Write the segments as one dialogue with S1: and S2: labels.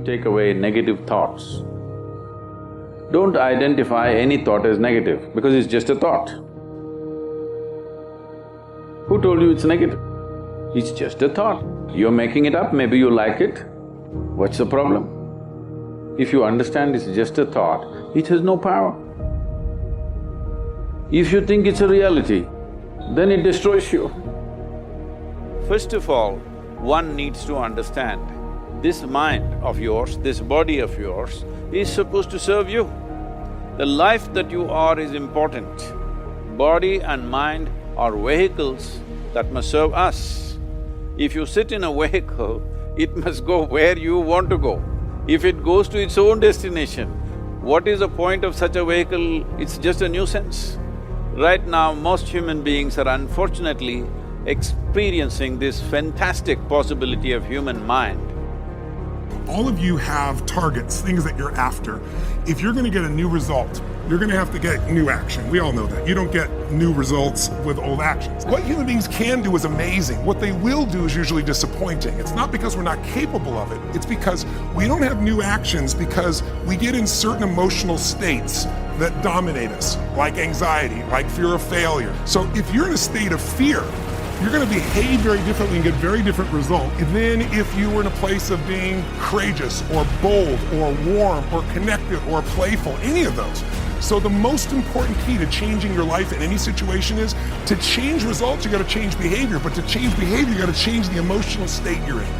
S1: to take away negative thoughts. Don't identify any thought as negative because it's just a thought. Who told you it's negative? It's just a thought. You're making it up, maybe you like it. What's the problem? If you understand it's just a thought, it has no power. If you think it's a reality, then it destroys you. First of all, one needs to understand, this mind of yours, this body of yours is supposed to serve you. The life that you are is important. Body and mind are vehicles that must serve us. If you sit in a vehicle, it must go where you want to go. If it goes to its own destination, what is the point of such a vehicle? It's just a nuisance. Right now, most human beings are unfortunately experiencing this fantastic possibility of human mind.
S2: All of you have targets, things that you're after. If you're gonna get a new result, you're gonna have to get new action. We all know that. You don't get new results with old actions. What human beings can do is amazing. What they will do is usually disappointing. It's not because we're not capable of it, it's because we don't have new actions because we get in certain emotional states that dominate us, like anxiety, like fear of failure. So if you're in a state of fear, you're gonna behave very differently and get very different results than if you were in a place of being courageous or bold or warm or connected or playful, any of those. So the most important key to changing your life in any situation is to change results, you gotta change behavior, but to change behavior, you gotta change the emotional state you're in.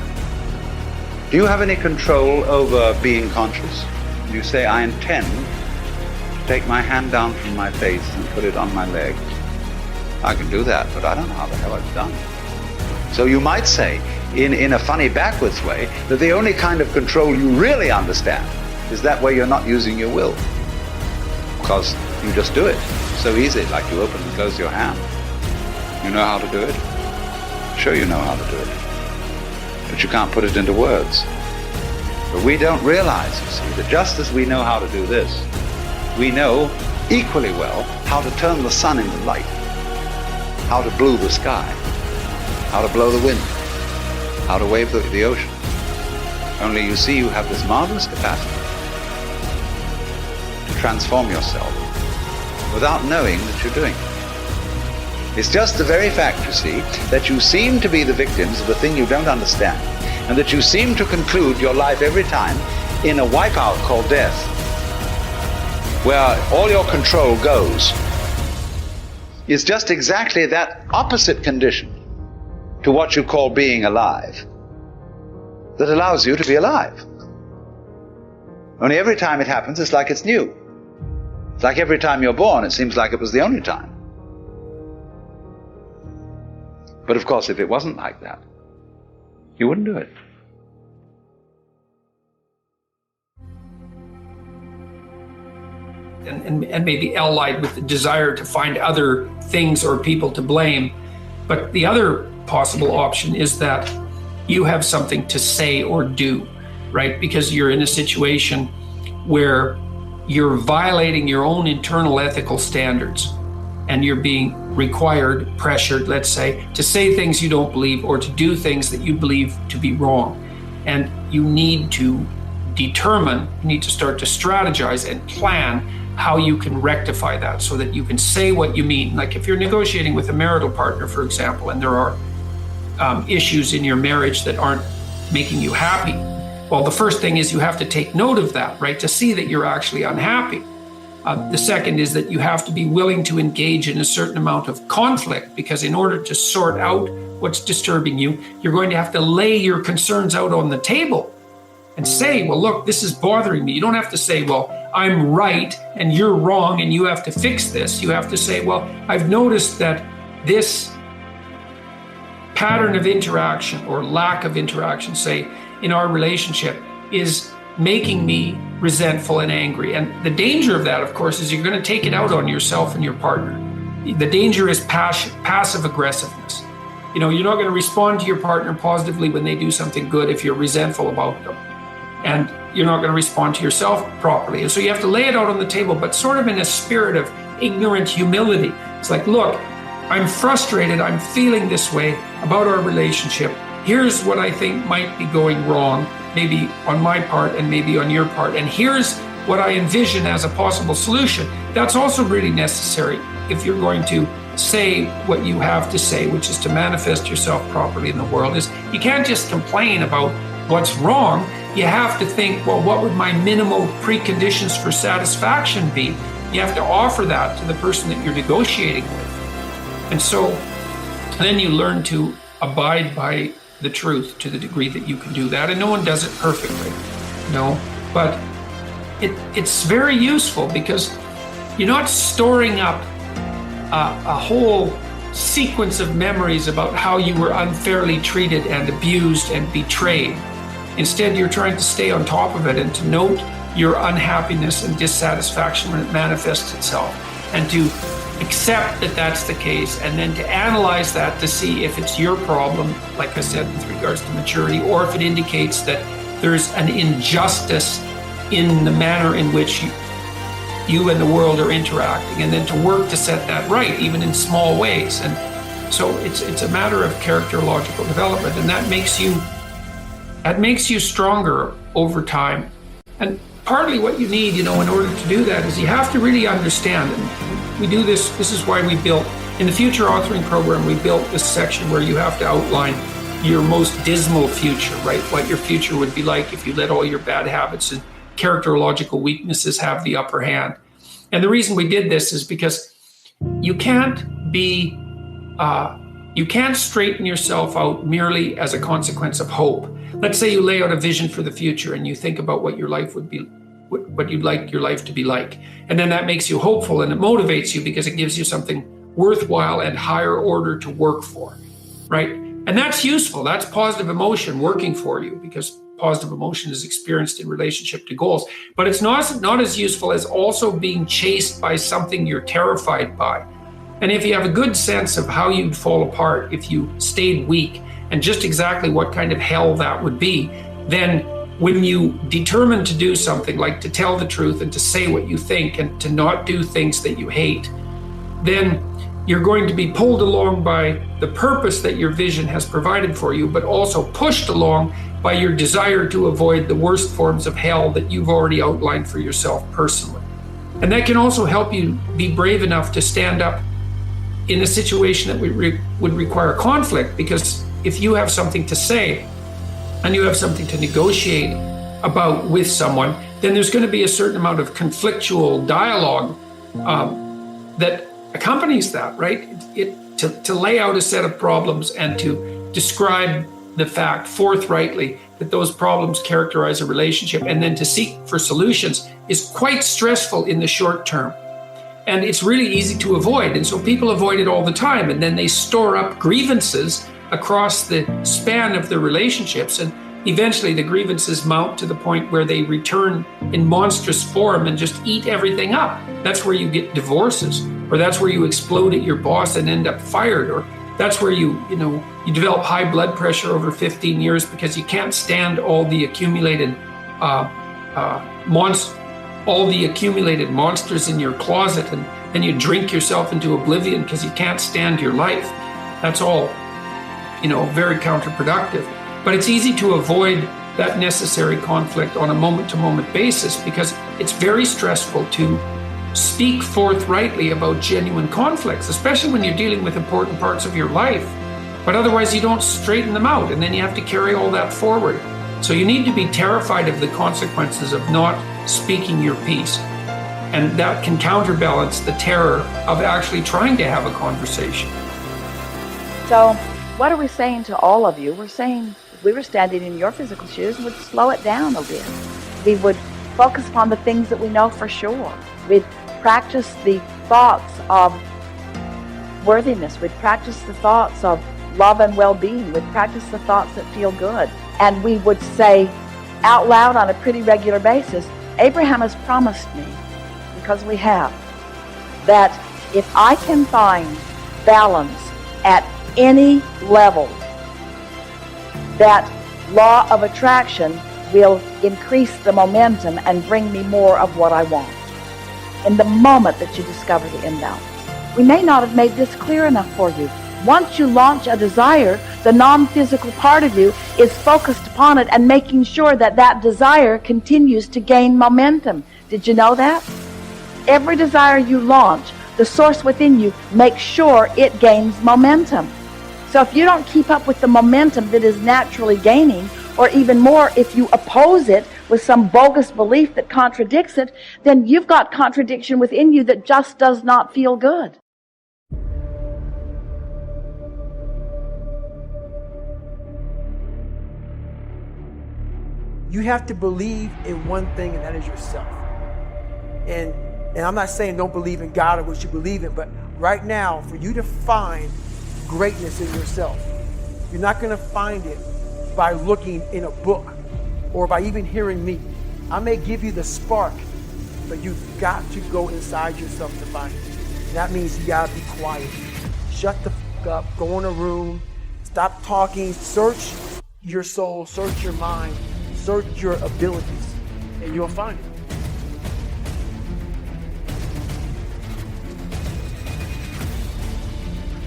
S3: Do you have any control over being conscious? You say, I intend to take my hand down from my face and put it on my leg. I can do that, but I don't know how the hell it's done. So you might say, in a funny backwards way, that the only kind of control you really understand is that where you're not using your will. Because you just do it. So easy, like you open and close your hand. You know how to do it? Sure you know how to do it. But you can't put it into words. But we don't realize, you see, that just as we know how to do this, we know equally well how to turn the sun into light, how to blue the sky, how to blow the wind, how to wave the ocean. Only you see you have this marvelous capacity to transform yourself without knowing that you're doing it. It's just the very fact, you see, that you seem to be the victims of a thing you don't understand, and that you seem to conclude your life every time in a wipeout called death, where all your control goes. Is just exactly that opposite condition to what you call being alive that allows you to be alive. Only every time it happens, it's like it's new. It's like every time you're born, it seems like it was the only time. But of course, if it wasn't like that, you wouldn't do it.
S4: And maybe allied with the desire to find other things or people to blame. But the other possible option is that you have something to say or do, right? Because you're in a situation where you're violating your own internal ethical standards and you're being required, pressured, let's say, to say things you don't believe or to do things that you believe to be wrong. And you need to determine, you need to start to strategize and plan how you can rectify that so that you can say what you mean. Like if you're negotiating with a marital partner, for example, and there are issues in your marriage that aren't making you happy, well, the first thing is you have to take note of that, right? To see that you're actually unhappy. The second is that you have to be willing to engage in a certain amount of conflict, because in order to sort out what's disturbing you, you're going to have to lay your concerns out on the table and say, well, look, this is bothering me. You don't have to say, well, I'm right and you're wrong and you have to fix this. You have to say, well, I've noticed that this pattern of interaction or lack of interaction, say, in our relationship is making me resentful and angry. And the danger of that, of course, is you're going to take it out on yourself and your partner. The danger is passive aggressiveness. You know, you're not going to respond to your partner positively when they do something good if you're resentful about them. And you're not going to respond to yourself properly. And so you have to lay it out on the table, but sort of in a spirit of ignorant humility. It's like, look, I'm frustrated. I'm feeling this way about our relationship. here's what I think might be going wrong, maybe on my part and maybe on your part, and here's what I envision as a possible solution. That's also really necessary if you're going to say what you have to say, which is to manifest yourself properly in the world. Is you can't just complain about what's wrong. You have to think, well, what would my minimal preconditions for satisfaction be? You have to offer that to the person that you're negotiating with. And so then you learn to abide by the truth to the degree that you can do that. And no one does it perfectly, but it's very useful because you're not storing up a whole sequence of memories about how you were unfairly treated and abused and betrayed. Instead, you're trying to stay on top of it and to note your unhappiness and dissatisfaction when it manifests itself, and to accept that that's the case, and then to analyze that to see if it's your problem, like I said, with regards to maturity, or if it indicates that there's an injustice in the manner in which you and the world are interacting, and then to work to set that right, even in small ways. And so it's a matter of characterological development, and that makes you stronger over time. And partly what you need, in order to do that is you have to really understand, and we do this is why we built, in the future authoring program, we built this section where you have to outline your most dismal future, right? What your future would be like if you let all your bad habits and characterological weaknesses have the upper hand. And the reason we did this is because you can't straighten yourself out merely as a consequence of hope. Let's say you lay out a vision for the future and you think about what your life would be, what you'd like your life to be like. And then that makes you hopeful and it motivates you because it gives you something worthwhile and higher order to work for, right? And that's useful. That's positive emotion working for you, because positive emotion is experienced in relationship to goals. But it's not as useful as also being chased by something you're terrified by. And if you have a good sense of how you'd fall apart if you stayed weak, and just exactly what kind of hell that would be, then when you determine to do something, like to tell the truth and to say what you think and to not do things that you hate, then you're going to be pulled along by the purpose that your vision has provided for you, but also pushed along by your desire to avoid the worst forms of hell that you've already outlined for yourself personally. And that can also help you be brave enough to stand up in a situation that would require conflict, because if you have something to say and you have something to negotiate about with someone, then there's going to be a certain amount of conflictual dialogue that accompanies that, right? To lay out a set of problems and to describe the fact forthrightly that those problems characterize a relationship, and then to seek for solutions, is quite stressful in the short term. And it's really easy to avoid. And so people avoid it all the time. And then they store up grievances across the span of the relationships. And eventually the grievances mount to the point where they return in monstrous form and just eat everything up. That's where you get divorces, or that's where you explode at your boss and end up fired, or that's where you develop high blood pressure over 15 years because you can't stand all the accumulated monsters in your closet, and then you drink yourself into oblivion because you can't stand your life. That's all, very counterproductive. But it's easy to avoid that necessary conflict on a moment-to-moment basis because it's very stressful to speak forthrightly about genuine conflicts, especially when you're dealing with important parts of your life. But otherwise you don't straighten them out, and then you have to carry all that forward. So you need to be terrified of the consequences of not speaking your piece. And that can counterbalance the terror of actually trying to have a conversation.
S5: So what are we saying to all of you? We're saying if we were standing in your physical shoes, we'd slow it down a bit. We would focus upon the things that we know for sure. We'd practice the thoughts of worthiness. We'd practice the thoughts of love and well-being. We'd practice the thoughts that feel good. And we would say out loud on a pretty regular basis, Abraham has promised me, because we have, that if I can find balance at any level, that law of attraction will increase the momentum and bring me more of what I want. In the moment that you discover the imbalance. We may not have made this clear enough for you, Once you launch a desire, the non-physical part of you is focused upon it and making sure that that desire continues to gain momentum. Did you know that? Every desire you launch, the source within you makes sure it gains momentum. So if you don't keep up with the momentum that is naturally gaining, or even more, if you oppose it with some bogus belief that contradicts it, then you've got contradiction within you that just does not feel good.
S6: You have to believe in one thing, and that is yourself. And I'm not saying don't believe in God or what you believe in, but right now, for you to find greatness in yourself, you're not going to find it by looking in a book or by even hearing me. I may give you the spark, but you've got to go inside yourself to find it. And that means you got to be quiet. Shut the f up, go in a room, stop talking, search your soul, search your mind, search your abilities, and you'll find it.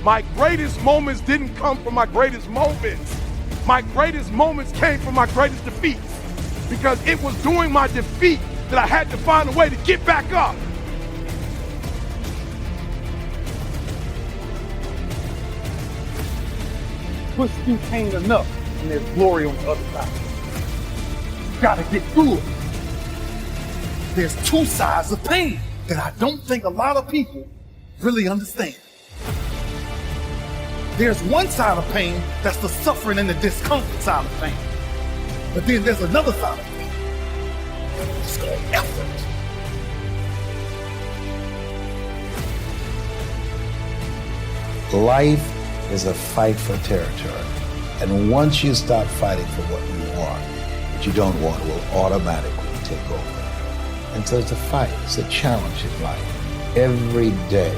S2: My greatest moments didn't come from my greatest moments. My greatest moments came from my greatest defeats. Because it was during my defeat that I had to find a way to get back up.
S7: Push through pain enough, and there's glory on the other side. You gotta get through it. There's two sides of pain that I don't think a lot of people really understand. There's one side of pain that's the suffering and the discomfort side of pain. But then there's another side of pain. It's called effort.
S8: Life is a fight for territory. And once you stop fighting for what you want, what you don't want will automatically take over. And so it's a fight, it's a challenge in life, every day.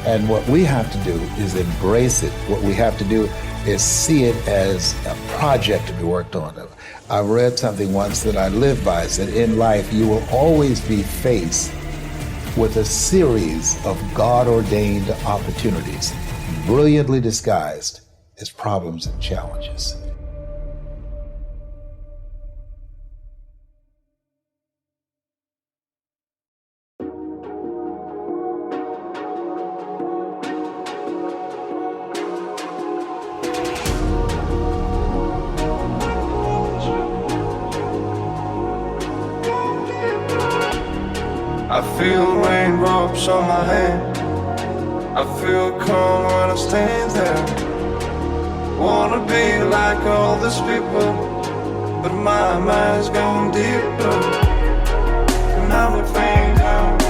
S8: And what we have to do is embrace it. What we have to do is see it as a project to be worked on. I read something once that I live by. It said, in life, you will always be faced with a series of God-ordained opportunities, brilliantly disguised as problems and challenges.
S9: I feel raindrops on my hand. I feel calm when I stand there. Wanna be like all these people, but my mind's gone deeper. And I'm a faint out.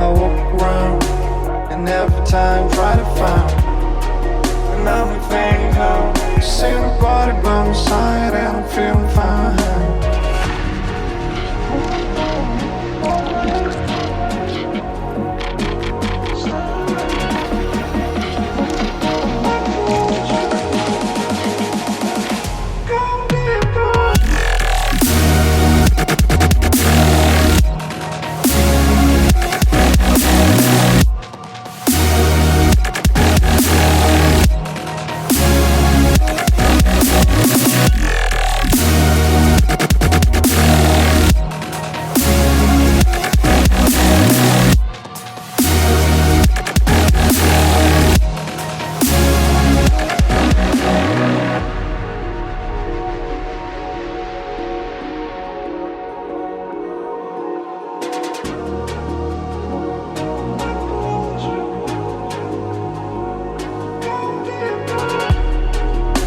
S9: I walk around and every time try to find. And I'm a faint out. See nobody by my side and I'm feeling fine.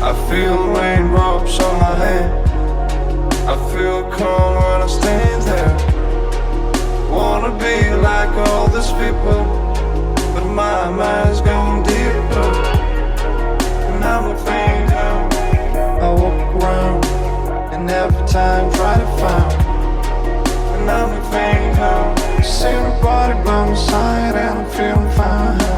S9: I feel raindrops on my hand. I feel calm when I stand there. Wanna be like all these people, but my mind's gone deeper. And I'm a faint out. I walk around and every time try to find. And I'm a faint out. See nobody by my side and I'm feeling fine.